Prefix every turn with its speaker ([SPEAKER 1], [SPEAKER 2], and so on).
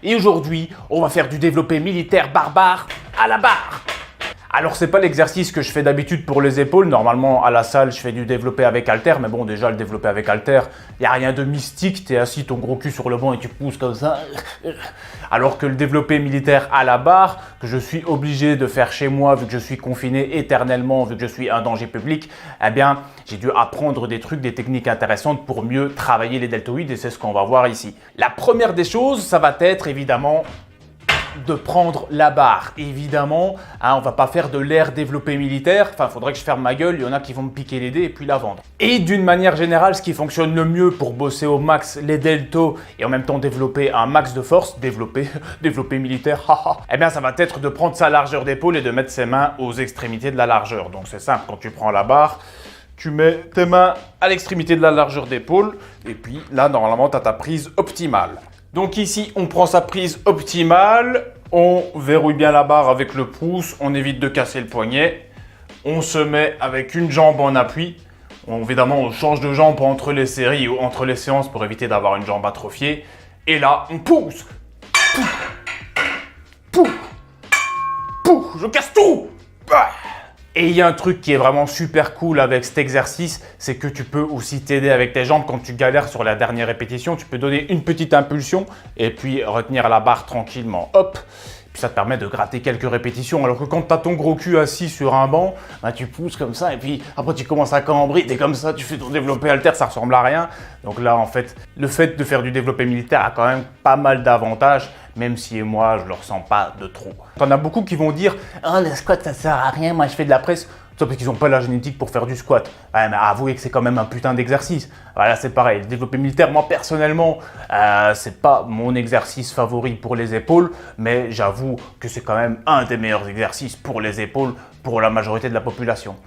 [SPEAKER 1] Et aujourd'hui, on va faire du développé militaire barbare à la barre. Alors c'est pas l'exercice que je fais d'habitude pour les épaules. Normalement à la salle je fais du développé avec halter, mais bon déjà le développé avec halter, il n'y a rien de mystique, tu es assis ton gros cul sur le banc et tu pousses comme ça. Alors que le développé militaire à la barre, que je suis obligé de faire chez moi vu que je suis confiné éternellement, vu que je suis un danger public, eh bien j'ai dû apprendre des trucs, des techniques intéressantes pour mieux travailler les deltoïdes et c'est ce qu'on va voir ici. La première des choses, ça va être évidemment de prendre la barre. Évidemment, hein, on va pas faire de l'air développé militaire. Enfin, il faudrait que je ferme ma gueule. Il y en a qui vont me piquer les dés et puis la vendre. Et d'une manière générale, ce qui fonctionne le mieux pour bosser au max les deltos et en même temps développer un max de force, développer militaire, eh bien, ça va être de prendre sa largeur d'épaule et de mettre ses mains aux extrémités de la largeur. Donc, c'est simple. Quand tu prends la barre, tu mets tes mains à l'extrémité de la largeur d'épaule et puis là, normalement, tu as ta prise optimale. Donc ici, on prend sa prise optimale, on verrouille bien la barre avec le pouce, on évite de casser le poignet, on se met avec une jambe en appui. Évidemment, on change de jambe entre les séries ou entre les séances pour éviter d'avoir une jambe atrophiée. Et là, on pousse. Je casse tout. Et il y a un truc qui est vraiment super cool avec cet exercice, c'est que tu peux aussi t'aider avec tes jambes quand tu galères sur la dernière répétition. Tu peux donner une petite impulsion et puis retenir la barre tranquillement. Hop! Puis ça te permet de gratter quelques répétitions. Alors que quand tu as ton gros cul assis sur un banc, bah, tu pousses comme ça et puis après tu commences à cambrer. T'es comme ça, tu fais ton développé halter, ça ressemble à rien. Donc là, en fait, le fait de faire du développé militaire a quand même pas mal d'avantages, même si moi, je le ressens pas de trop. T'en as beaucoup qui vont dire « Oh, le squat, ça sert à rien, moi je fais de la presse ». Sauf parce qu'ils n'ont pas la génétique pour faire du squat. Ouais, mais avouez que c'est quand même un putain d'exercice. Voilà, c'est pareil. Le développé militaire, moi personnellement, c'est pas mon exercice favori pour les épaules, mais j'avoue que c'est quand même un des meilleurs exercices pour les épaules pour la majorité de la population.